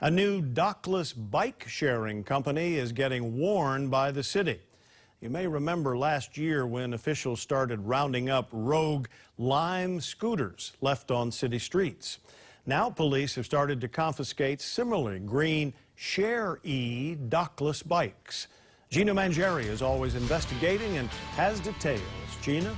A new dockless bike sharing company is getting warned by the city. You may remember last year when officials started rounding up rogue Lime scooters left on city streets. Now police have started to confiscate similarly green Share-E dockless bikes. Gina Mangieri is always investigating and has details. Gina?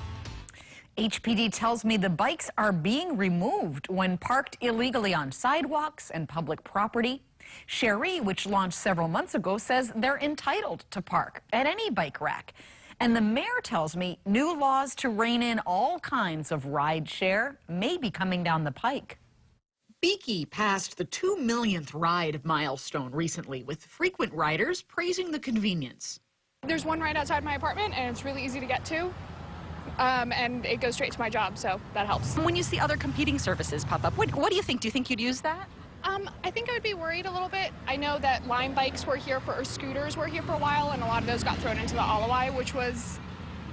HPD tells me the bikes are being removed when parked illegally on sidewalks and public property. Share-E, which launched several months ago, says they're entitled to park at any bike rack. And the mayor tells me new laws to rein in all kinds of ride share may be coming down the pike. Beaky passed the 2 millionth ride milestone recently, with frequent riders praising the convenience. There's one right outside my apartment, and it's really easy to get to. And it goes straight to my job, so that helps. When you see other competing services pop up, what do you think? Do you think you'd use that? I think I would be worried a little bit. I know that Lime bikes were here or scooters were here for a while, and a lot of those got thrown into the Alawai, which was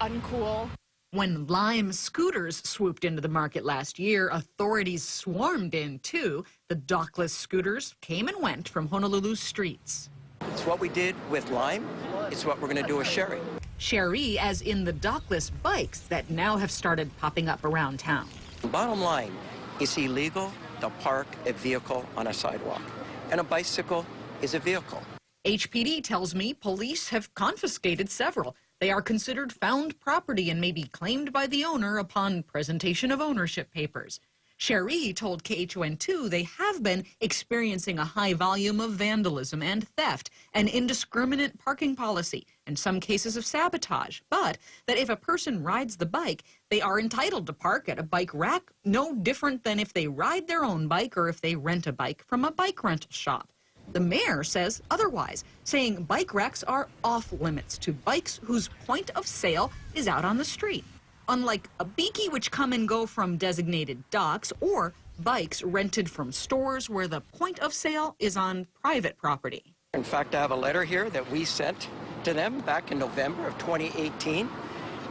uncool. When Lime scooters swooped into the market last year, authorities swarmed in too. The dockless scooters came and went from Honolulu's streets. It's what we did with Lime. It's what we're going to do with Share-E. Share-E, as in the dockless bikes that now have started popping up around town. Bottom line, it's illegal to park a vehicle on a sidewalk, and a bicycle is a vehicle. HPD tells me police have confiscated several. They are considered found property and may be claimed by the owner upon presentation of ownership papers. Share-E told KHON2 they have been experiencing a high volume of vandalism and theft, an indiscriminate parking policy, and some cases of sabotage, but that if a person rides the bike, they are entitled to park at a bike rack, no different than if they ride their own bike or if they rent a bike from a bike rental shop. The mayor says otherwise, saying bike racks are off limits to bikes whose point of sale is out on the street. Unlike a Beaky, which come and go from designated docks, or bikes rented from stores where the point of sale is on private property. In fact, I have a letter here that we sent to them back in November of 2018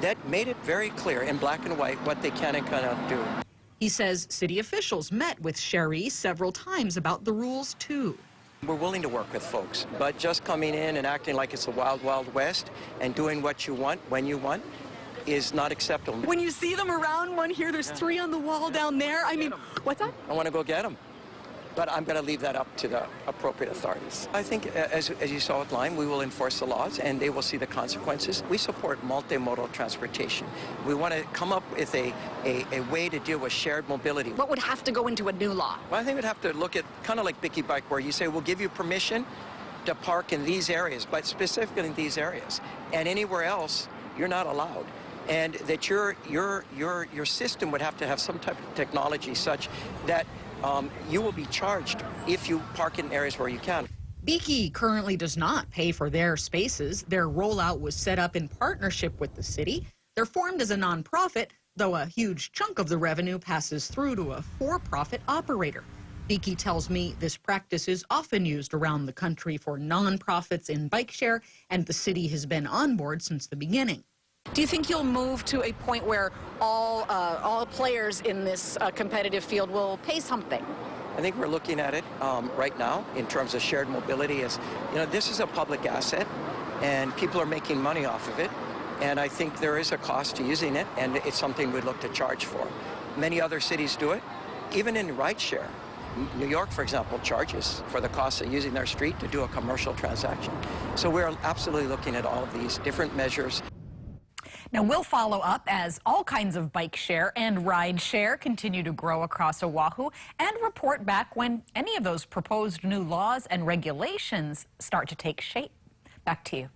that made it very clear in black and white what they can and cannot do. He says city officials met with Share-E several times about the rules, too. We're willing to work with folks, but just coming in and acting like it's the wild, wild west and doing what you want when you want is not acceptable. When you see them around, one here, there's 3 on the wall down there. I mean, what's that? I want to go get them, but I'm going to leave that up to the appropriate authorities. I think, as you saw with Lime, we will enforce the laws and they will see the consequences. We support multimodal transportation. We want to come up with a way to deal with shared mobility. What would have to go into a new law? Well, I think we'd have to look at kind of like Bicky Bike, where you say we'll give you permission to park in these areas, but specifically in these areas, and anywhere else you're not allowed. And that your system would have to have some type of technology such that you will be charged if you park in areas where you can. Beaky currently does not pay for their spaces. Their rollout was set up in partnership with the city. They're formed as a nonprofit, though a huge chunk of the revenue passes through to a for-profit operator. Beaky tells me this practice is often used around the country for nonprofits in bike share, and the city has been on board since the beginning. Do you think you'll move to a point where all players in this competitive field will pay something? I think we're looking at it right now in terms of shared mobility as, this is a public asset and people are making money off of it. And I think there is a cost to using it, and it's something we'd look to charge for. Many other cities do it, even in rideshare. New York, for example, charges for the cost of using their street to do a commercial transaction. So we're absolutely looking at all of these different measures. Now, we'll follow up as all kinds of bike share and ride share continue to grow across Oahu, and report back when any of those proposed new laws and regulations start to take shape. Back to you.